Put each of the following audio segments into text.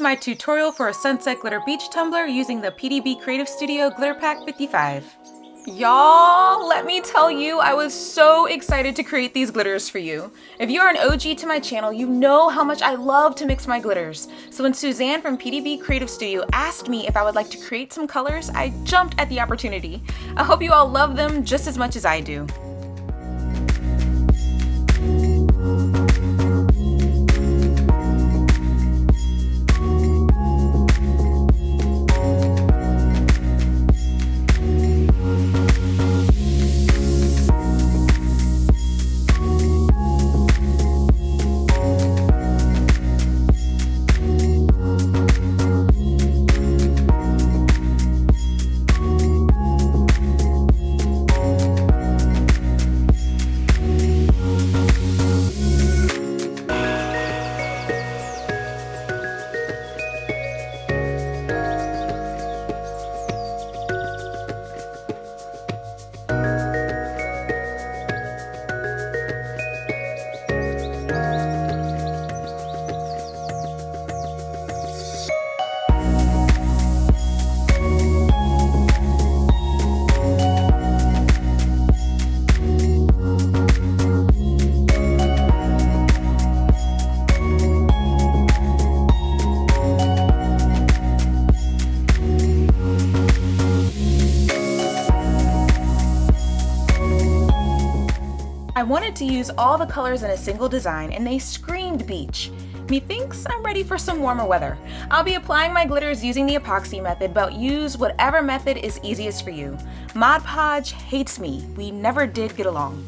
is my tutorial for a Sunset Glitter Beach tumbler using the PDB Creative Studio Glitter Pack 55. Y'all, let me tell you, I was so excited to create these glitters for you. If you are an OG to my channel, you know how much I love to mix my glitters. So when Suzanne from PDB Creative Studio asked me if I would like to create some colors, I jumped at the opportunity. I hope you all love them just as much as I do. I wanted to use all the colors in a single design and they screamed beach. Methinks I'm ready for some warmer weather. I'll be applying my glitters using the epoxy method, but use whatever method is easiest for you. Mod Podge hates me. We never did get along.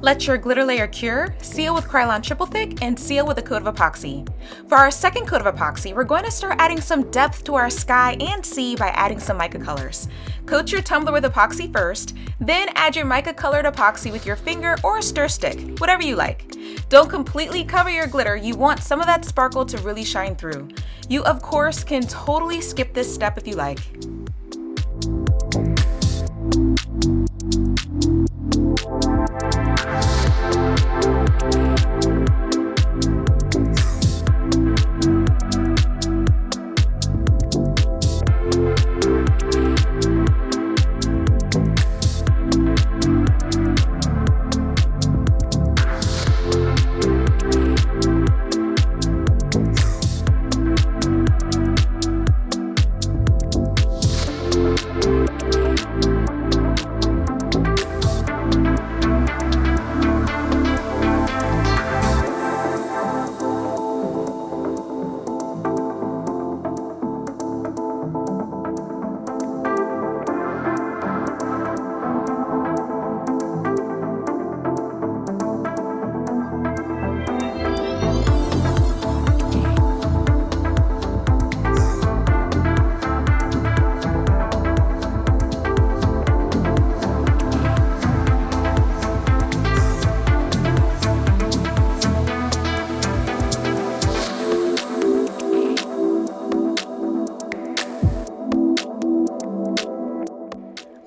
Let your glitter layer cure, seal with Krylon Triple Thick, and seal with a coat of epoxy. For our second coat of epoxy, we're going to start adding some depth to our sky and sea by adding some mica colors. Coat your tumbler with epoxy first, then add your mica colored epoxy with your finger or a stir stick, whatever you like. Don't completely cover your glitter, you want some of that sparkle to really shine through. You of course can totally skip this step if you like.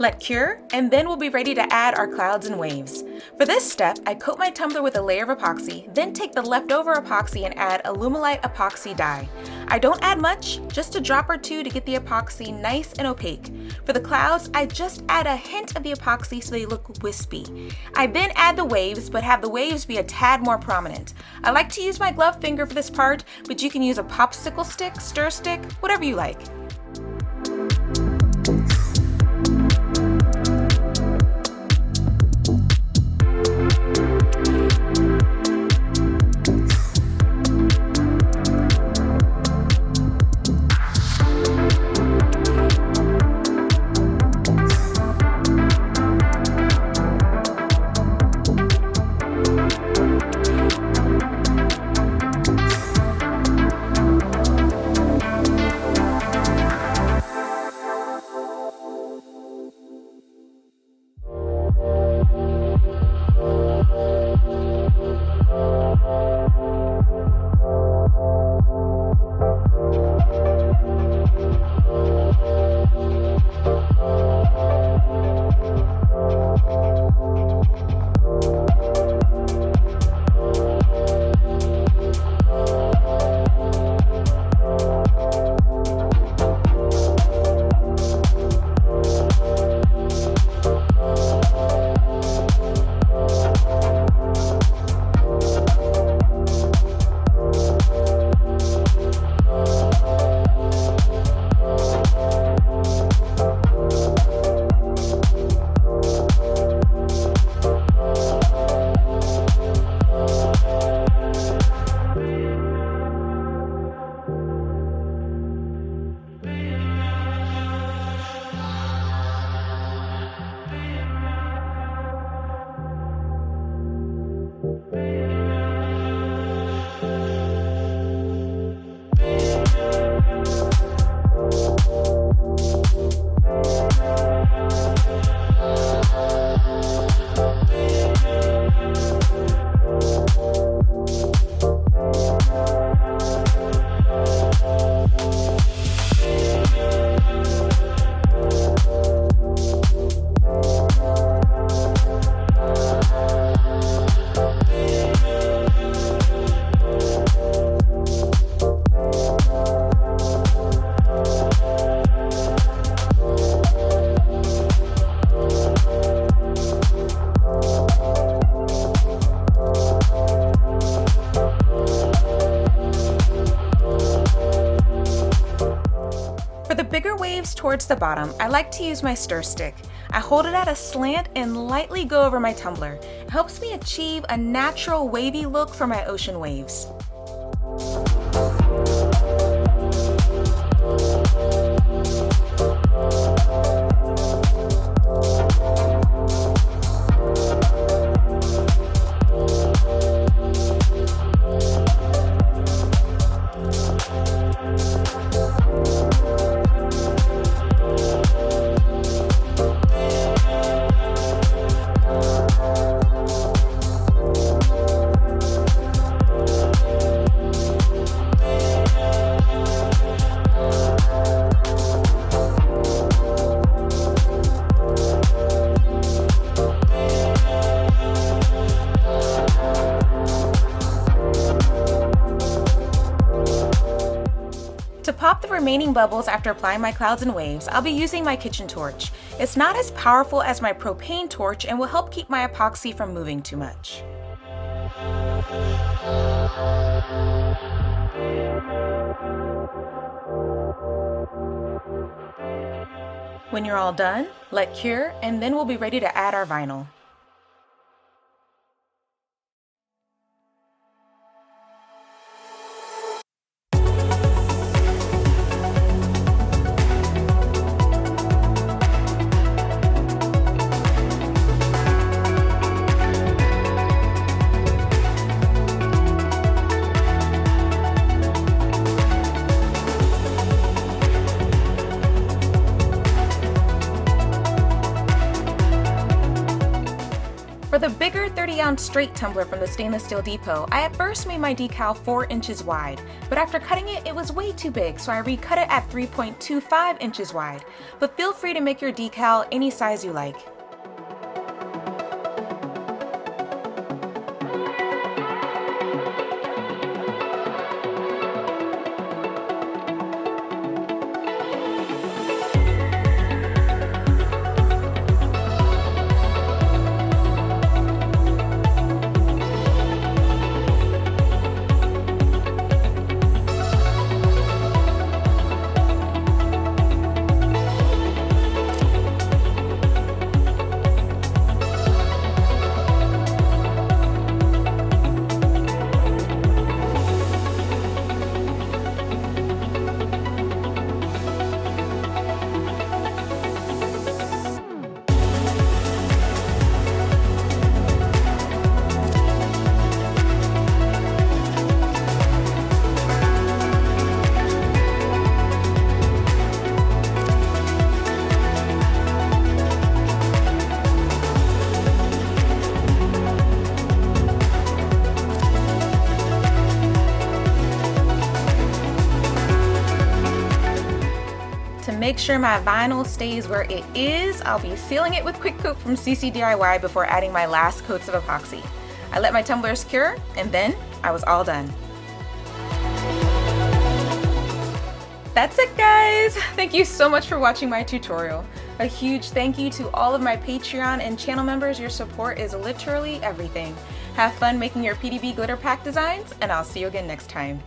Let cure, and then we'll be ready to add our clouds and waves. For this step, I coat my tumbler with a layer of epoxy, then take the leftover epoxy and add Alumilite epoxy dye. I don't add much, just a drop or two to get the epoxy nice and opaque. For the clouds, I just add a hint of the epoxy so they look wispy. I then add the waves, but have the waves be a tad more prominent. I like to use my glove finger for this part, but you can use a popsicle stick, stir stick, whatever you like. Towards the bottom, I like to use my stir stick. I hold it at a slant and lightly go over my tumbler. It helps me achieve a natural wavy look for my ocean waves. Remaining bubbles after applying my clouds and waves, I'll be using my kitchen torch. It's not as powerful as my propane torch and will help keep my epoxy from moving too much. When you're all done, let cure, and then we'll be ready to add our vinyl. For the bigger 30-ounce straight tumbler from the stainless steel depot, I at first made my decal 4 inches wide, but after cutting it, it was way too big, so I recut it at 3.25 inches wide. But feel free to make your decal any size you like. To make sure my vinyl stays where it is, I'll be sealing it with Quick Coat from CC DIY before adding my last coats of epoxy. I let my tumblers cure, and then I was all done. That's it, guys! Thank you so much for watching my tutorial. A huge thank you to all of my Patreon and channel members. Your support is literally everything. Have fun making your PDB glitter pack designs, and I'll see you again next time.